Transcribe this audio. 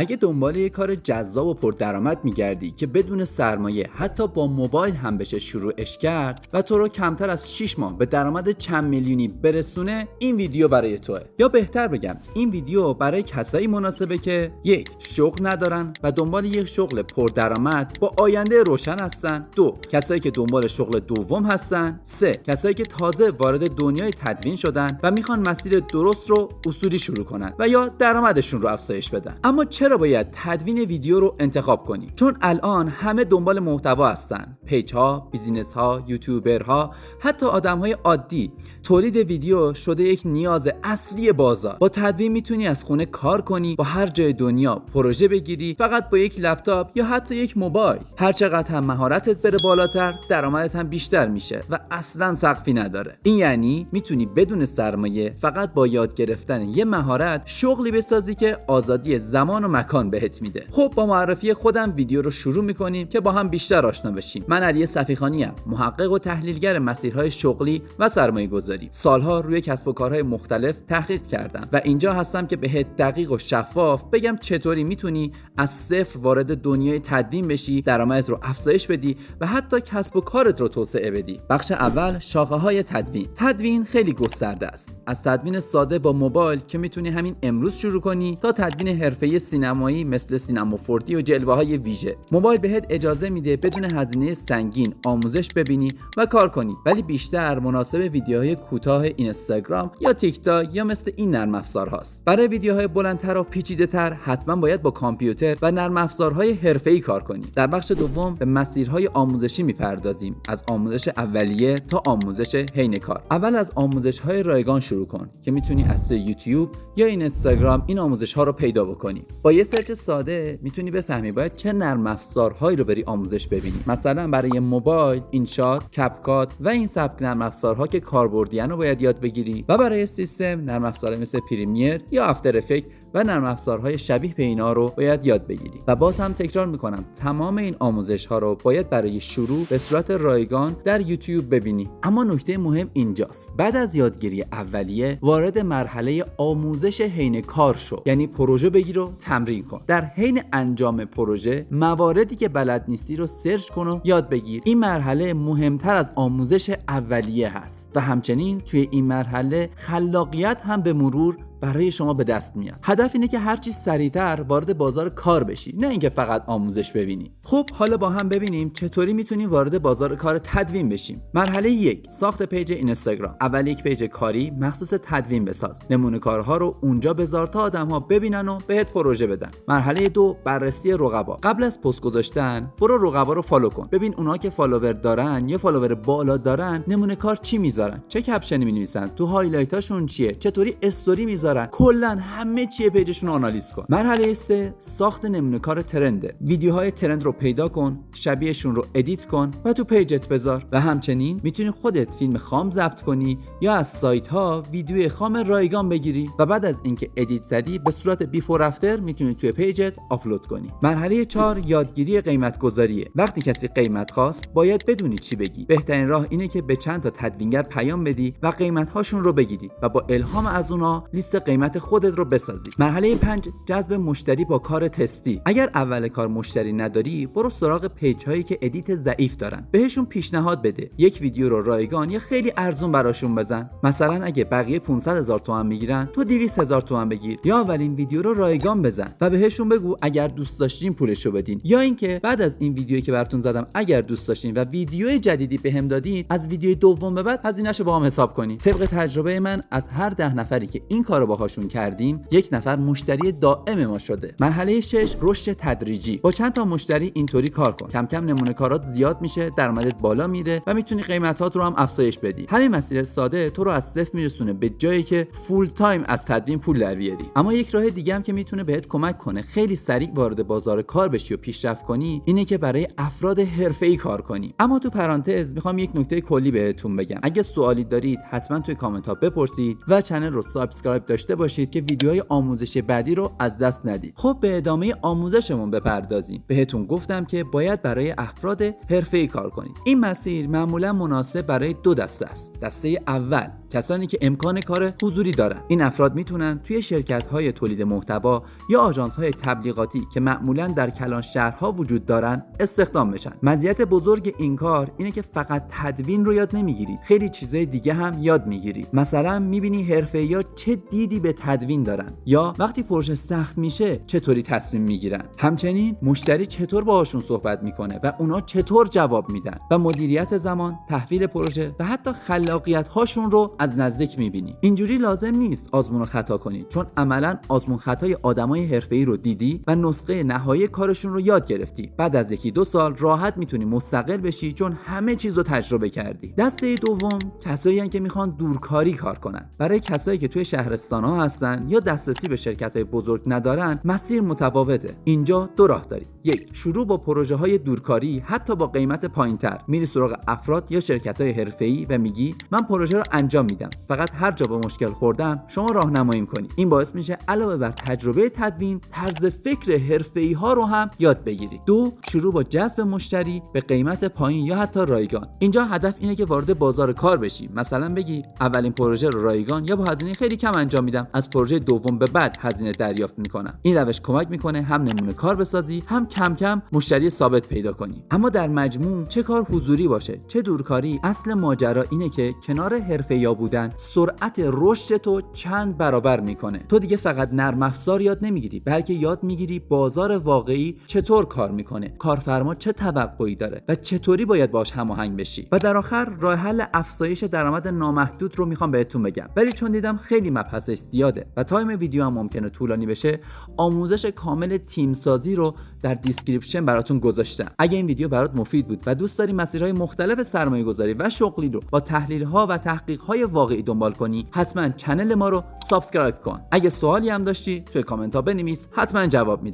اگه دنبال یه کار جذاب و پردرآمد میگردی که بدون سرمایه حتی با موبایل هم بشه شروعش کرد و تو رو کمتر از 6 ماه به درآمد چند میلیونی برسونه، این ویدیو برای توئه. یا بهتر بگم این ویدیو برای کسایی مناسبه که یک، شغل ندارن و دنبال یک شغل پردرآمد با آینده روشن هستن. دو، کسایی که دنبال شغل دوم هستن. سه، کسایی که تازه وارد دنیای تدوین شدن و میخوان مسیر درست رو اصولی شروع کنن و یا درآمدشون رو افزایش بدن. اما چرا باید تدوین ویدیو رو انتخاب کنی؟ چون الان همه دنبال محتوا هستن. پیج ها، بیزینس ها، یوتیوبرها، حتی آدم‌های عادی. تولید ویدیو شده یک نیاز اصلی بازار. با تدوین میتونی از خونه کار کنی، با هر جای دنیا پروژه بگیری، فقط با یک لپتاپ یا حتی یک موبایل. هر چقدر هم مهارتت بره بالاتر، درآمدت هم بیشتر میشه و اصلا سقفی نداره. این یعنی میتونی بدون سرمایه فقط با یاد گرفتن یه مهارت شغلی بسازی که آزادی زمان و مکان بهت میده. خب با معرفی خودم ویدیو رو شروع میکنیم که با هم بیشتر آشنا بشیم. من علی صفیخانی ام، محقق و تحلیلگر مسیرهای شغلی و سرمایه‌گذاری. سالها روی کسب و کارهای مختلف تحقیق کردم و اینجا هستم که بهت دقیق و شفاف بگم چطوری میتونی از صفر وارد دنیای تدوین بشی، درآمدت رو افزایش بدی و حتی کسب و کارت رو توسعه بدی. بخش اول، شاخه‌های تدوین. تدوین خیلی گسترده است. از تدوین ساده با موبایل که میتونی همین امروز شروع کنی تا تدوین حرفه‌ای سینمایی مثل سینما 4D و جلوه‌های ویژه. موبایل بهت اجازه میده بدون هزینه سنگین آموزش ببینی و کار کنی، ولی بیشتر مناسب ویدیوهای کوتاه اینستاگرام یا تیک تاک یا مثل این نرم افزارهاست. برای ویدیوهای بلندتر و پیچیده‌تر حتما باید با کامپیوتر و نرم افزارهای حرفه‌ای کار کنی. در بخش دوم به مسیرهای آموزشی میپردازیم، از آموزش اولیه تا آموزش حین کار. اول از آموزش‌های رایگان شروع کن که میتونی از توی یوتیوب یا اینستاگرام این آموزش‌ها رو پیدا بکنی. با یه سرچ ساده میتونی بفهمی باید چه نرم افزارهایی رو بری آموزش ببینی. مثلا برای موبایل اینشات، کپکات و این سبک نرم افزارها که کاربردیان رو باید یاد بگیری و برای سیستم نرم افزارهای مثل پریمیر یا افتر افکت و نرم افزارهای شبیه به اینا رو باید یاد بگیری. و باز هم تکرار میکنم تمام این آموزش‌ها رو باید برای شروع به صورت رایگان در یوتیوب ببینی. اما نکته مهم اینجاست، بعد از یادگیری اولیه وارد مرحله آموزش حین کار شو، یعنی پروژه بگیر و تمرین کن. در حین انجام پروژه مواردی که بلد نیستی رو سرچ کن و یاد بگیر. این مرحله مهمتر از آموزش اولیه هست و همچنین توی این مرحله خلاقیت هم به مرور برای شما به دست میاد. هدف اینه که هر چی سریعتر وارد بازار کار بشی، نه اینکه فقط آموزش ببینی. خب حالا با هم ببینیم چطوری میتونیم وارد بازار کار تدوین بشیم. مرحله 1، ساخت پیج اینستاگرام. اول یک پیج کاری مخصوص تدوین بساز. نمونه کارها رو اونجا بذار تا آدم‌ها ببینن و بهت پروژه بدن. مرحله 2، بررسی رقبا. قبل از پست گذاشتن برو رقبا رو فالو کن. ببین اونها که فالوور دارن یا فالوور بالا دارن نمونه کار چی میذارن، چه کپشنی مینویسن، تو هایلایتاشون چیه، چطوری استوری میذارن، کلا همه چیه پیجشون رو آنالیز کن. مرحله 3، ساخت نمونه کار ترنده. ویدیوهای ترند رو پیدا کن، شبیهشون رو ادیت کن و تو پیجت بذار. و همچنین میتونی خودت فیلم خام ضبط کنی یا از سایت ها ویدیو خام رایگان بگیری و بعد از اینکه ادیت زدی به صورت بیفور افتر میتونی توی پیجت آپلود کنی. مرحله 4، یادگیری قیمت گذاریه. وقتی کسی قیمت خواست باید بدونی چی بگی. بهترین راه اینه که به چند تا تدوینگر پیام بدی و قیمت هاشون رو بگیری و با الهام از اونها لیست قیمت خودت رو بسازی. مرحله 5، جذب مشتری با کار تستی. اگر اول کار مشتری نداری برو سراغ پیج هایی که ادیت ضعیف دارن، بهشون پیشنهاد بده. یک ویدیو رو رایگان یا خیلی ارزون براشون بزن. مثلا اگه بقیه 500,000 تومان میگیرن تو 200,000 تومان بگیر، یا اولین ویدیو رو رایگان بزن و بهشون بگو اگر دوست داشتین پولشو بدین، یا اینکه بعد از این ویدیویی که براتون زدم اگر دوست داشتین و ویدیو جدیدی بهم دادید از ویدیو دوم به بعد هزینه‌شو با هم حساب کنید. طبق تجربه من از هر 10 نفری که این کارو باهاشون کردیم 1 نفر مشتری دائم ما شده. مرحله 6، رشد تدریجی. با چند تا مشتری اینطوری کار کن، کم کم نمونه کارات زیاد میشه، درآمدت بالا میره و میتونی قیمتات رو هم افزایش بدی. همین مسیر ساده تو رو از صفر میرسونه به جایی که فول تایم از تدوین پول در بیاری. اما یک راه دیگه هم که میتونه بهت کمک کنه خیلی سریع وارد بازار کار بشی و پیشرفت کنی اینه که برای افراد حرفه‌ای کار کنی. اما تو پرانتز میخوام یک نکته کلی بهتون بگم. اگه سوالی دارید حتما توی کامنت ها بپرسید و کانال رو سابسکرایب داشته باشید که ویدیوهای آموزشی بعدی رو از دست ندید. خب به ادامه آموزشمون بپردازیم. بهتون گفتم که باید برای افراد حرفه‌ای کار کنید. این مسیر معمولا مناسب برای دو دسته است. دسته اول کسانی که امکان کار حضوری دارن. این افراد میتونن توی شرکت‌های تولید محتوا یا آژانس‌های تبلیغاتی که معمولاً در کلان شهرها وجود دارن استخدام بشن. مزیت بزرگ این کار اینه که فقط تدوین رو یاد نمیگیرید، خیلی چیزای دیگه هم یاد میگیرید. مثلا میبینی حرفه‌ای‌ها چه دیدی به تدوین دارن، یا وقتی پروژه سخت میشه چطوری تصمیم میگیرن. همچنین مشتری چطور باهاشون صحبت میکنه و اونا چطور جواب میدن، و مدیریت زمان، تحویل پروژه و حتی خلاقیت هاشون رو از نزدیک میبینی. اینجوری لازم نیست آزمون و خطا کنی، چون عملاً آزمون خطای آدمای حرفه‌ای رو دیدی و نسخه نهایی کارشون رو یاد گرفتی. بعد از 1-2 سال راحت میتونی مستقل بشی، چون همه چیز رو تجربه کردی. دسته دوم کسایی هستن که میخوان دورکاری کار کنن. برای کسایی که توی شهرستان‌ها هستن یا دسترسی به شرکت‌های بزرگ ندارن، مسیر متفاوته. اینجا دو راه داری. یک، شروع با پروژه‌های دورکاری حتی با قیمت پایین‌تر. میری سراغ افراد یا شرکت‌های حرفه‌ای و میگی من پروژه رو انجام میدم، فقط هر جا به مشکل خوردم شما راهنماییم کنی. این باعث میشه علاوه بر تجربه تدوین، طرز فکر حرفه‌ای ها رو هم یاد بگیری. دو، شروع با جذب مشتری به قیمت پایین یا حتی رایگان. اینجا هدف اینه که وارد بازار کار بشی. مثلا بگی اولین پروژه رو رایگان یا با هزینه خیلی کم انجام میدم، از پروژه دوم به بعد هزینه دریافت میکنم. این روش کمک میکنه هم نمونه کار بسازی، هم کم کم مشتری ثابت پیدا کنی. اما در مجموع چه کار حضوری باشه چه دورکاری، اصل ماجرا اینه که کنار حرفه‌ای بودن سرعت رشد تو چند برابر میکنه. تو دیگه فقط نرم افزار یاد نمیگیری، بلکه یاد میگیری بازار واقعی چطور کار میکنه، کارفرما چه توقعی داره و چطوری باید باش هماهنگ بشی. و در آخر راه حل افزایش درآمد نامحدود رو میخوام بهتون بگم، ولی چون دیدم خیلی مبحثش زیاده و تایم ویدیو هم ممکنه طولانی بشه، آموزش کامل تیم سازی رو در دیسکریپشن براتون گذاشتم. اگه این ویدیو برات مفید بود و دوست داری مسیرهای مختلف سرمایه‌گذاری و شغلی رو با تحلیل‌ها و تحقیق‌های واقعی دنبال کنی، حتما کانال ما رو سابسکرایب کن. اگه سوالی هم داشتی توی کامنت ها بنویس، حتما جواب میدم.